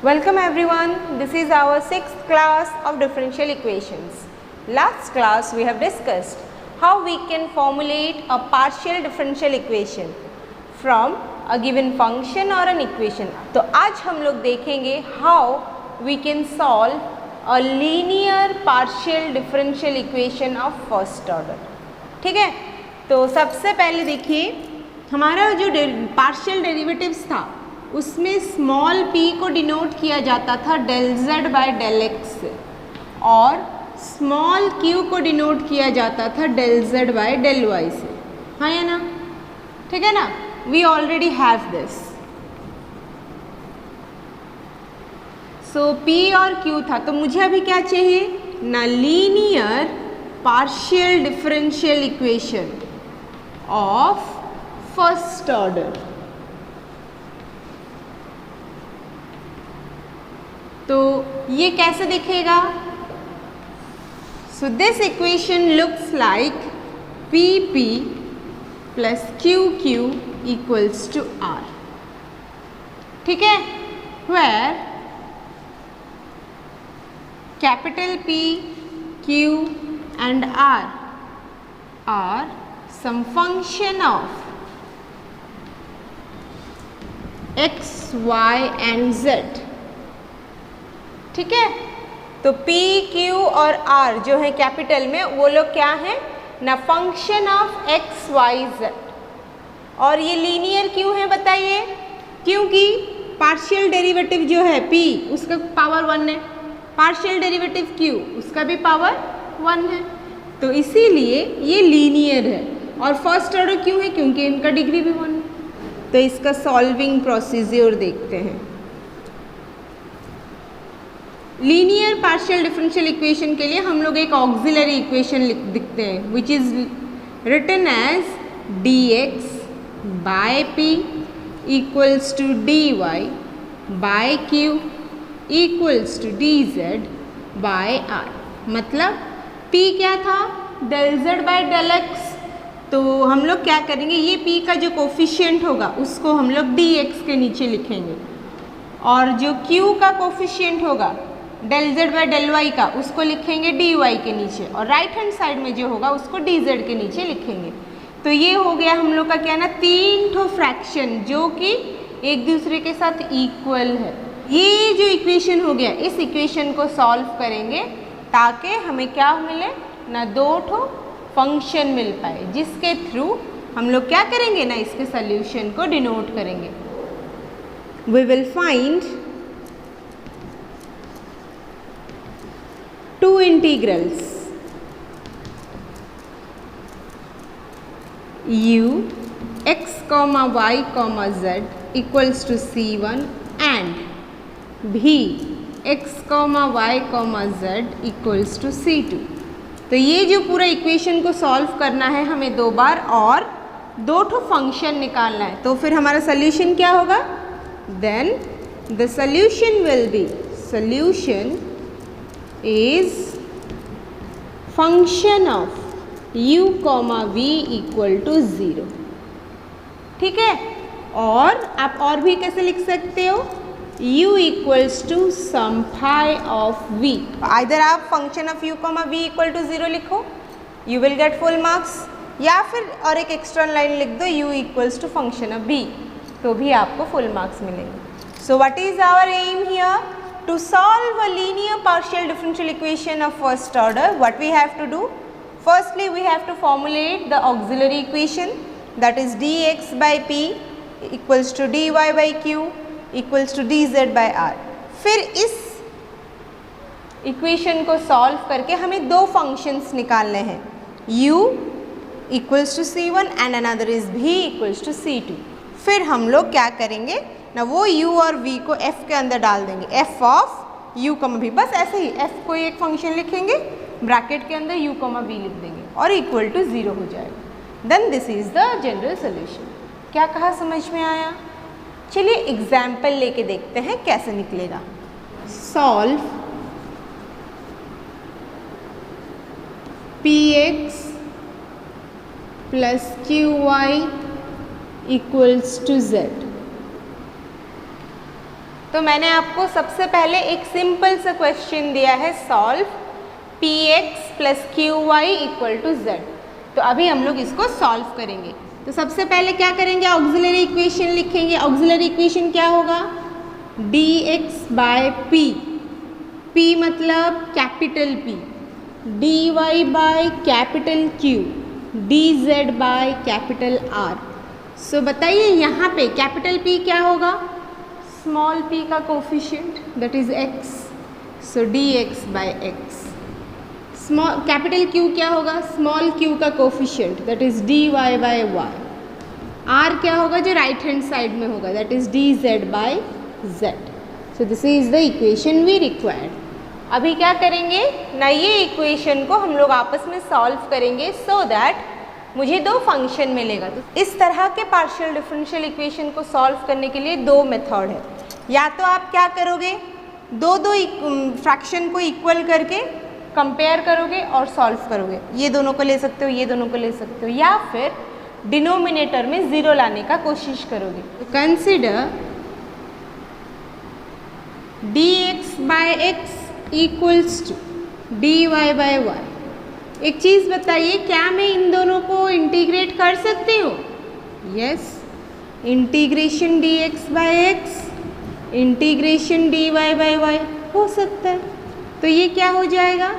Welcome everyone, this is our 6th class of differential equations. Last class we have discussed how we can formulate a partial differential equation from a given function or an equation. तो आज हम लोग देखेंगे how we can solve a linear partial differential equation of first order. ठीक है, तो सबसे पहले देखिए हमारा जो पार्शियल डेरिवेटिव्स था उसमें स्मॉल p को डिनोट किया जाता था del z by del x से और स्मॉल q को डिनोट किया जाता था del z by del y से, हाँ या ना? ठीक है ना, we already have this. So p और q था, तो मुझे अभी क्या चाहिए ना, linear partial differential equation of first order. तो ये कैसे दिखेगा? So this equation looks like P P plus Q Q equals to R. ठीक है, where capital P, Q and R are some function of x, y and z. ठीक है, तो P, Q और R जो है कैपिटल में, वो लोग क्या हैं ना, function of x, y, z. और ये लीनियर क्यों है बताइए? क्योंकि पार्शियल डेरिवेटिव जो है P उसका पावर 1 है, पार्शियल डेरिवेटिव Q उसका भी पावर 1 है, तो इसीलिए ये लीनियर है. और फर्स्ट ऑर्डर क्यों है? क्योंकि इनका डिग्री भी 1 है. तो इसका सॉल्विंग प्रोसीजर देखते हैं. लीनियर पार्शियल डिफरेंशियल इक्वेशन के लिए हम लोग एक ऑक्सिलरी इक्वेशन लिखते हैं which is written as dx by p equals to dy by q equals to dz by r. मतलब p क्या था? Del z by del x. तो हम लोग क्या करेंगे, ये p का जो कोफिशिएंट होगा उसको हम लोग dx के नीचे लिखेंगे और जो q का कोफिशिएंट होगा del z by del y का उसको लिखेंगे dy के नीचे और राइट हैंड साइड में जो होगा उसको dz के नीचे लिखेंगे. तो ये हो गया हम लोग का क्या ना, 3 ठो फ्रैक्शन जो कि एक दूसरे के साथ इक्वल है. ये जो इक्वेशन हो गया, इस इक्वेशन को सॉल्व करेंगे ताकि हमें क्या मिले ना, 2 ठो फंक्शन मिल पाए जिसके थ्रू हम लोग क्या करेंगे ना, इसके सॉल्यूशन को डिनोट करेंगे. We will find two integrals u x comma y comma z equals to c1 and v x comma y comma z equals to c2. तो ये जो पूरा इक्वेशन को सॉल्व करना है हमें 2 बार और 2 ठो फंक्शन निकालना है. तो फिर हमारा सोल्यूशन क्या होगा? Then the solution will be, solution is function of u comma v equal to 0. ठीक है, और आप और भी कैसे लिख सकते हो, u equals to sum phi of v. Either आप function of u comma v equal to 0 लिखो, you will get full marks, या फिर और एक एक्स्ट्रा लाइन लिख दो u equals to function of v, तो भी आपको full marks मिलेंगे. So what is our aim here? To solve a linear partial differential equation of first order, what we have to do? Firstly, we have to formulate the auxiliary equation, that is dx by p equals to dy by q equals to dz by r. फिर इस equation को solve करके हमें 2 functions निकालने हैं, u equals to c1 and another is v equals to c2. फिर हम लोग क्या करेंगे ना, वो u और v को f के अंदर डाल देंगे, f of u comma v. बस ऐसे ही f को एक फंक्शन लिखेंगे, ब्रैकेट के अंदर u कॉमा v लिख देंगे और इक्वल टू 0 हो जाएगा. Then this is the general solution. क्या कहा, समझ में आया? चलिए एग्जाम्पल लेके देखते हैं कैसे निकलेगा. Solve px plus qy equals to z. तो मैंने आपको सबसे पहले एक सिंपल सा क्वेश्चन दिया है, solve px plus qy equal to z। तो अभी हम लोग इसको सॉल्व करेंगे। तो सबसे पहले क्या करेंगे, ऑक्सिलरी इक्वेशन लिखेंगे। ऑक्सिलरी इक्वेशन क्या होगा, dx बाय p, p मतलब capital P, dy by capital Q, dz by capital R। So बताइए यहाँ पे कैपिटल P क्या होगा, स्मॉल p का coefficient that is x, so dx by x। Small capital Q क्या होगा, स्मॉल q का coefficient that is dy by y। R क्या होगा, जो राइट हैंड साइड में होगा, that is dz by z। So this is the equation we required. अभी क्या करेंगे ना, ये इक्वेशन को हम लोग आपस में सॉल्व करेंगे सो दैट मुझे दो फंक्शन मिलेगा। तो इस तरह के पार्शियल डिफरेंशियल इक्वेशन को सॉल्व करने के लिए दो मेथड है। या तो आप क्या करोगे, दो फ्रैक्शन को इक्वल करके कंपेयर करोगे और सॉल्व करोगे, ये दोनों को ले सकते हो, ये दोनों को ले सकते हो, या फिर डिनोमिनेटर में ज़ीरो लाने का कोशिश करोगे। Consider dx by x equals to dy by y। एक चीज़ बताइए, क्या मैं इन दोनों को इंटीग्रेट कर सकती हूँ? Yes, integration dx by x integration dy by y हो सकता है। तो ये क्या हो जाएगा,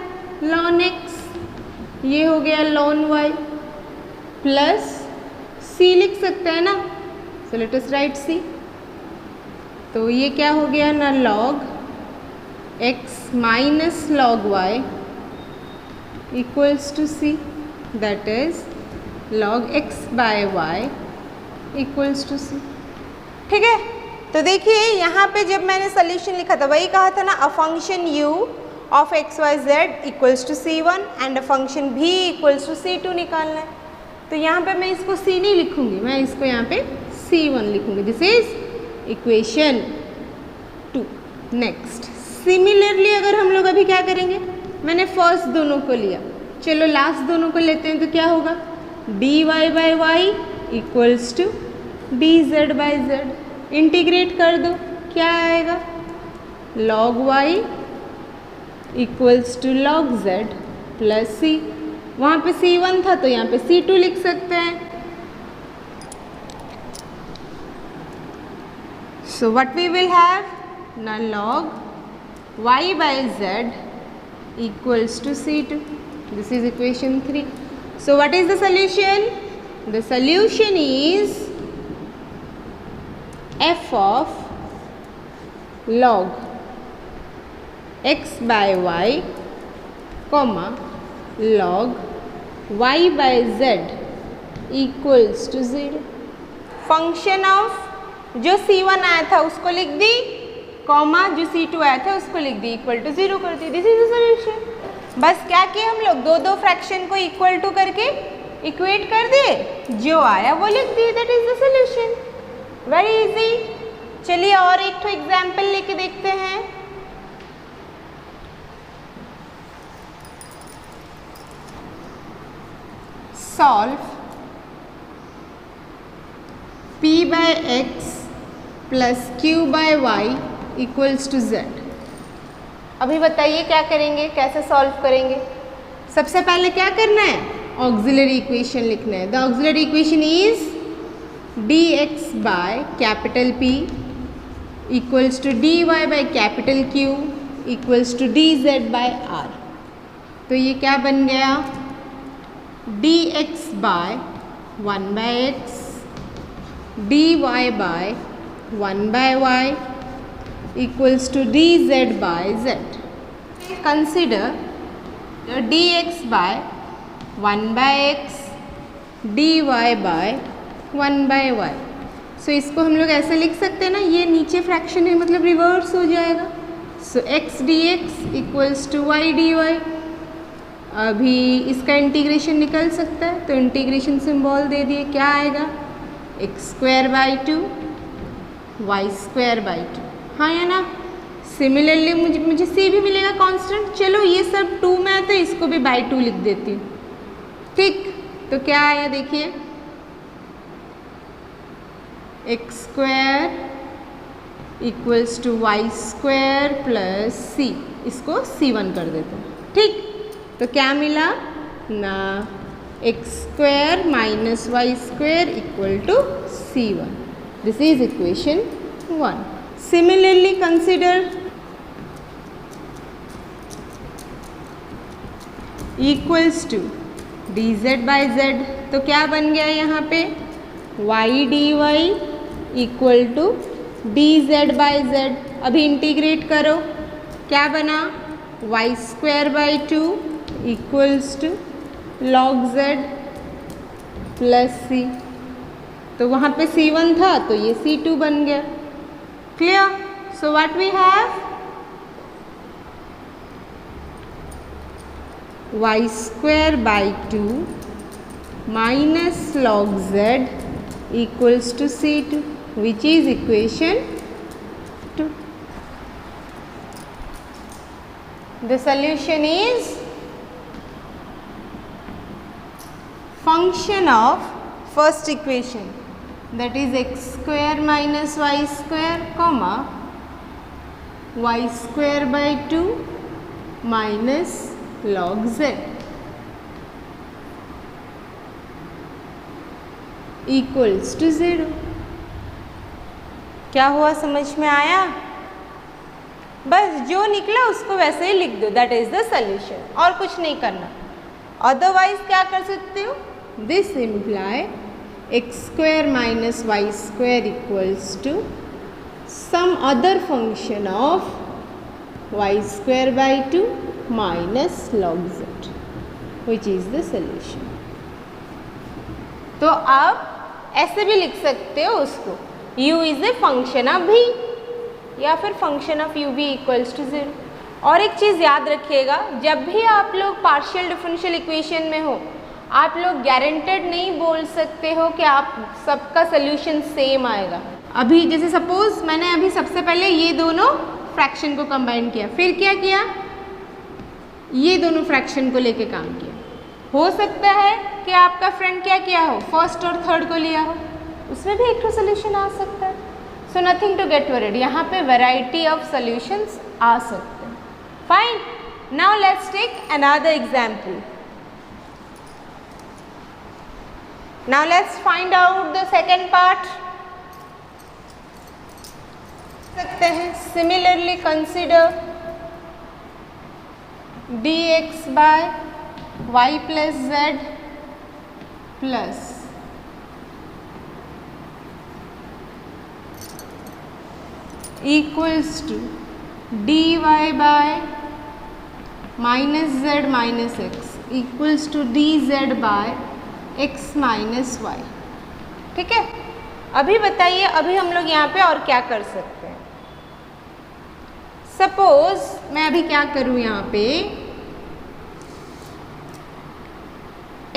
ln x, ये हो गया ln y, प्लस c लिख सकते हैं ना, so let us write c। तो ये क्या हो गया ना, log x minus log y equals to c, that is log x by y equals to c। ठीक है, तो देखिए यहाँ पे जब मैंने सोल्यूशन लिखा था वही कहा था ना, a function u of x y z equals to c1 and a function v equals to c2 निकालना है। तो यहाँ पे मैं इसको c नहीं लिखूंगी, मैं इसको यहाँ पे c1 लिखूंगी। This is equation 2। Next, similarly अगर हम लोग अभी क्या करेंगे, मैंने फर्स्ट दोनों को लिया, चलो लास्ट दोनों को लेते हैं। तो क्या होगा, dy by y equals to dz by z। Integrate कर दो, क्या आएगा, log y equals to log z plus c। वहाँ पे c1 था तो यहाँ पे c2 लिख सकते हैं। So what we will have ना, log y by z equals to c2. This is equation 3. So what is the solution? The solution is f of log x by y comma log y by z equals to 0. Function of जो c1 आया था उसको लिख दी, comma जो c2 आया था उसको लिख दी, इक्वल टू 0 कर दी। This is the solution. बस क्या किया हम लोग, दो दो फ्रैक्शन को इक्वल टू करके इक्वेट कर दिए, जो आया वो लिख दिए, that is the solution. Very easy. चलिए और एक तो एग्जाम्पल लेके देखते हैं। Solve p by x plus q by y equals to z। अभी बताइए क्या करेंगे, कैसे सॉल्व करेंगे। सबसे पहले क्या करना है, ऑक्सिलरी इक्वेशन लिखना है। The auxiliary equation is dx by capital P equals to dy by capital Q equals to dz by r। तो ये क्या बन गया, dx by 1 by x dy by 1 by y equals to dz by z. Consider dx by 1 by x dy by 1 by y. So इसको हम लोग ऐसे लिख सकते हैं ना, ये नीचे फ्रैक्शन है मतलब रिवर्स हो जाएगा। So x dx equals to y dy। अभी इसका इंटीग्रेशन निकल सकता है तो इंटीग्रेशन सिंबल दे दिए, क्या आएगा, x square by 2 y square by 2। हाँ या ना। सिमिलरली मुझे c भी मिलेगा कांस्टेंट। चलो ये सब 2 में है तो इसको भी बाई 2 लिख देती हूँ। ठीक, तो क्या आया देखिए, x square equals to y square plus c, इसको C1 कर देते हैं। ठीक, तो क्या मिला ना, x square minus y square equal to C1। This is equation 1। Similarly consider equals to d z by z, तो क्या बन गया यहाँ पे, y d y equal to d z by z. अभी इंटीग्रेट करो, क्या बना, y square by 2 equals to log z plus c. तो वहाँ पे C1 था तो ये C2 बन गया। Clear? So what we have, y square by 2 minus log z equals to C2, which is equation 2. The solution is function of first equation, that is x square minus y square comma y square by 2 minus log z equals to 0। क्या हुआ, समझ में आया? बस जो निकला उसको वैसे ही लिख दो, दैट इज द सॉल्यूशन, और कुछ नहीं करना। अदरवाइज क्या कर सकते हो, this imply x square minus y square equals to some other function of y square by 2 minus log z, which is the solution. तो आप ऐसे भी लिख सकते हो उसको, u is a function of v या फिर function of u v equals to 0। और एक चीज़ याद रखिएगा, जब भी आप लोग पार्शियल डिफरेंशियल इक्वेशन में हो, आप लोग गारंटेड नहीं बोल सकते हो कि आप सबका सोल्यूशन सेम आएगा। अभी जैसे सपोज मैंने अभी सबसे पहले ये दोनों फ्रैक्शन को कंबाइन किया, फिर क्या किया, ये दोनों फ्रैक्शन को लेके काम किया। हो सकता है कि आपका फ्रेंड क्या किया हो, फर्स्ट और थर्ड को लिया हो, उसमें भी एक सोल्यूशन आ सकता है। So nothing to get worried, यहाँ पे वैरायटी ऑफ सोल्यूशंस आ सकते हैं। Fine, now let's take another example. Now let's find out the second part. सकते हैं similarly consider dx by y plus z plus equals to dy by minus z minus x equals to dz by x minus y. ठीक है, अभी बताइए, अभी हम लोग यहाँ पे और क्या कर सकते हैं। सपोज मैं अभी क्या करूँ, यहाँ पे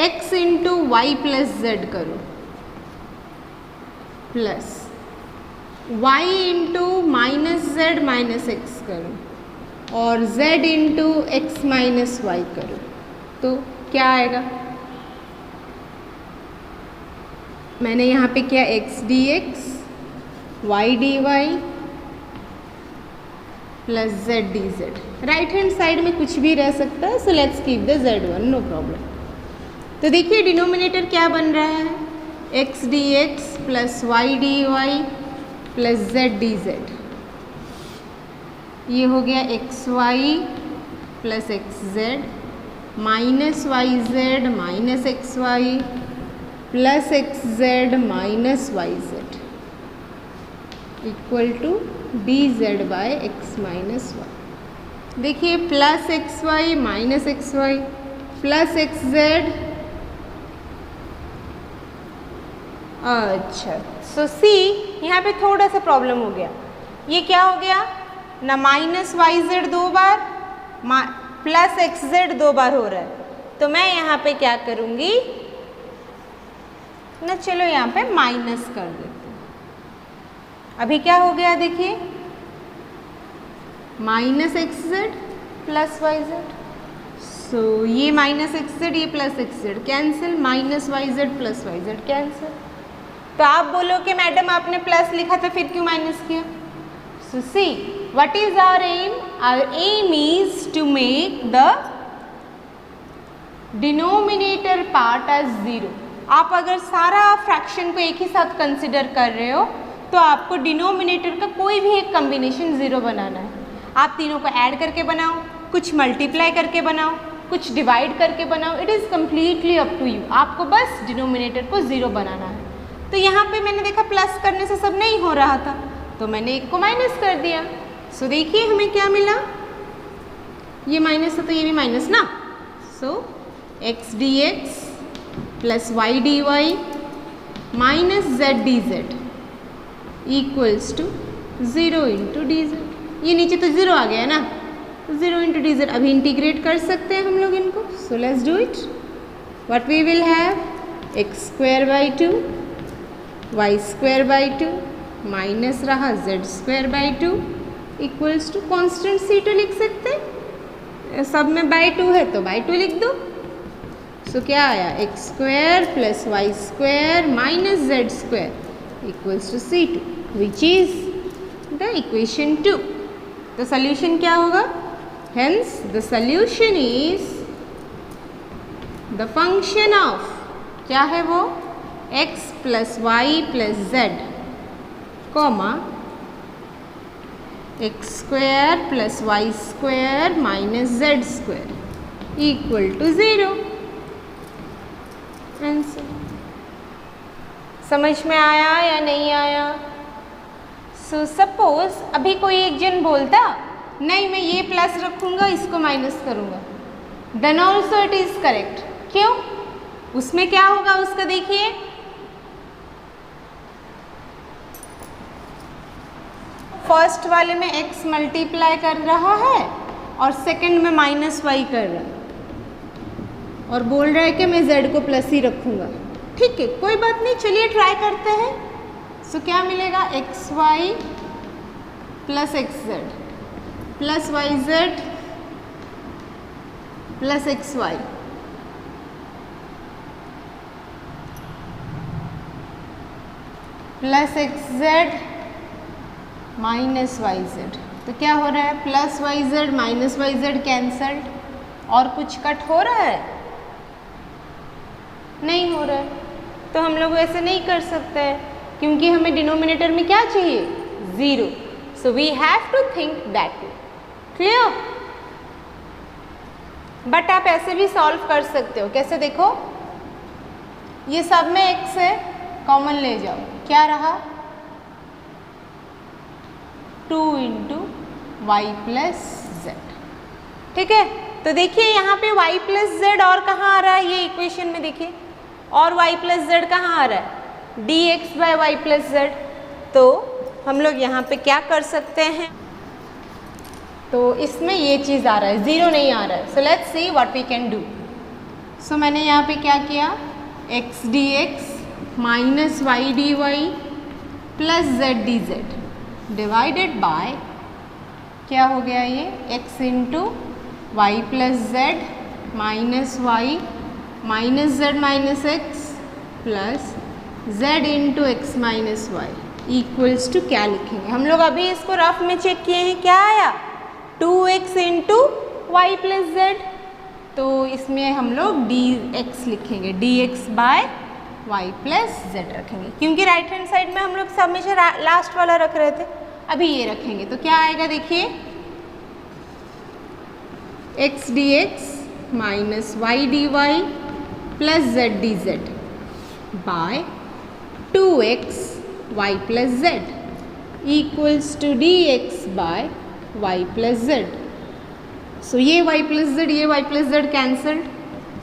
x into y plus z करूँ plus y into minus z minus x करूँ और z into x minus y करूँ, तो क्या आएगा। मैंने यहाँ पे किया x d x y d y plus z d z. Right hand side में कुछ भी रह सकता है, so let's keep the z1, no problem. तो देखिए डिनोमिनेटर क्या बन रहा है, x d x plus y d y plus z d z. ये हो गया x y plus x z minus y z minus x y plus x z minus y z equal to d z by x minus y. देखिए plus x y minus x y plus x z. अच्छा, so सी यहाँ पे थोड़ा सा problem हो गया। ये क्या हो गया ना, माइनस वाई जेड 2 बार प्लस एक्स जेड 2 बार हो रहा है, तो मैं यहाँ पे क्या करूँगी ना, चलो यहाँ पे माइनस कर देते हैं। अभी क्या हो गया देखिए, minus x z plus y z, so ये माइनस एक्स जेड ये plus x z cancel, minus y z plus y z cancel. तो आप बोलो कि मैडम आपने प्लस लिखा था फिर क्यों माइनस किया, So see, what is our aim? Our aim is to make the denominator part as 0. आप अगर सारा फ्रैक्शन को एक ही साथ कंसिडर कर रहे हो तो आपको डिनोमिनेटर का कोई भी एक कॉम्बिनेशन 0 बनाना है. आप तीनों को ऐड करके बनाओ, कुछ मल्टीप्लाई करके बनाओ, कुछ डिवाइड करके बनाओ, it is completely up to you. आपको बस डिनोमिनेटर को 0 बनाना है. तो यहाँ पे मैंने देखा प्लस करने से सब नहीं हो रहा था तो मैंने एक को माइनस कर दिया. सो देखिए हमें क्या मिला, ये माइनस है तो ये भी माइनस ना. So x d x plus y d y minus z d z equals to 0 into d z. ये नीचे तो 0 आ गया ना, 0 इंटू डी जेड. अभी इंटीग्रेट कर सकते हैं हम लोग इनको. So let's do it. What we will have, x square by 2 y square by 2 minus रहा z square by 2 equals to constant C2 लिख सकते हैं. सब में बाई 2 है तो बाई 2 लिख दो. सो क्या आया, x square plus y square minus z square equals to C2 which is the equation 2. तो सोल्यूशन क्या होगा, hence the solution is the function of, क्या है वो, x plus y plus z comma x square plus y square minus z square equal to 0. Answer समझ में आया या नहीं आया? सो सपोज अभी कोई एक जन बोलता नहीं मैं ये प्लस रखूँगा इसको माइनस करूँगा, then also it is correct. क्यों? उसमें क्या होगा उसका देखिए, फर्स्ट वाले में x मल्टीप्लाई कर रहा है और सेकंड में माइनस वाई कर रहा है और बोल रहा है कि मैं z को प्लस ही रखूँगा. ठीक है, कोई बात नहीं, चलिए ट्राई करते हैं. सो क्या मिलेगा, x y plus x z plus y z plus x y plus x z minus y z. तो क्या हो रहा है, plus y z minus y z cancelled और कुछ कट हो रहा है, नहीं हो रहा है. तो हम लोग ऐसे नहीं कर सकते हैं क्योंकि हमें डिनोमिनेटर में क्या चाहिए, 0. So we have to think that way. Clear? But आप ऐसे भी सॉल्व कर सकते हो. कैसे, देखो ये सब में x है, कॉमन ले जाओ, क्या रहा, 2 इंटू वाई प्लस जेड. ठीक है, तो देखिए यहाँ पे y प्लस जेड और कहाँ आ रहा है, ये इक्वेशन में देखिए, और y प्लस जेड कहाँ आ रहा है, dx by y plus z. तो हम लोग यहाँ पे क्या कर सकते हैं, तो इसमें ये चीज़ आ रहा है, 0 नहीं आ रहा है. So let's see what we can do. So मैंने यहाँ पे क्या किया, x dx minus y d y plus z d z divided by, क्या हो गया ये, x into y plus z minus y minus z minus x plus z into x minus y equals to, क्या लिखेंगे हम लोग, अभी इसको रफ में चेक किए हैं, क्या आया, 2x into y plus z. तो इसमें हम लोग dx लिखेंगे, dx by y plus z रखेंगे क्योंकि राइट हैंड साइड में हम लोग हमेशा लास्ट वाला रख रहे थे, अभी ये रखेंगे. तो क्या आएगा देखिए, x dx minus y d y plus z d z by 2x y plus z equals to dx by y plus z. So ये वाई प्लस जेड, ये y plus z cancelled.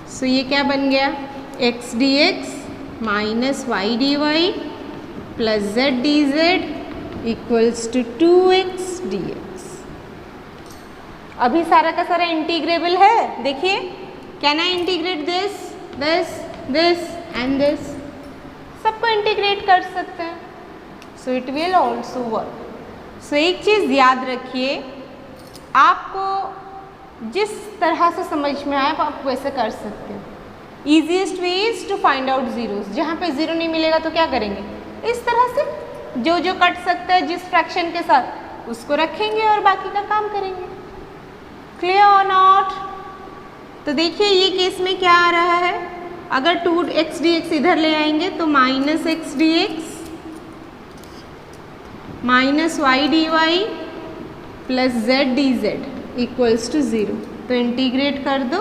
So ये क्या बन गया, x dx minus y d y plus z d z equals to 2x dx. अभी सारा का सारा इंटीग्रेबल है. देखिए, can I integrate this this this and this, सबको इंटीग्रेट कर सकते हैं. So it will also work. So एक चीज़ याद रखिए, आपको जिस तरह से समझ में आए आप वैसे कर सकते हो. Easiest way is to find out zeros. जहाँ पे ज़ीरो नहीं मिलेगा तो क्या करेंगे, इस तरह से जो जो कट सकता है जिस फ्रैक्शन के साथ उसको रखेंगे और बाकी का काम करेंगे। क्लियर और नॉट? तो देखिए ये केस में क्या आ रहा है, अगर 2x dx इधर ले आएंगे तो minus x d x minus y d y plus z d z equals to 0। तो इंटीग्रेट कर दो,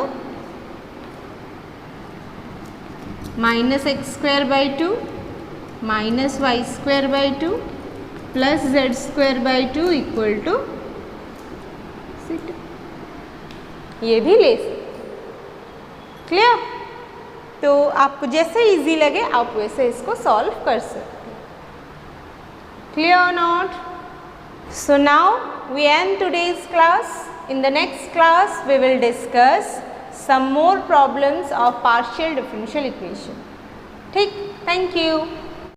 minus x square by 2 minus y square by 2 plus z square by 2 equal to 0। ये भी ले सकते। क्लियर? तो आपको जैसे इजी लगे आप वैसे इसको सॉल्व कर सकते। क्लियर और not? So now we end today's class. In the next class we will discuss some more problems of partial differential equation. ठीक, thank you.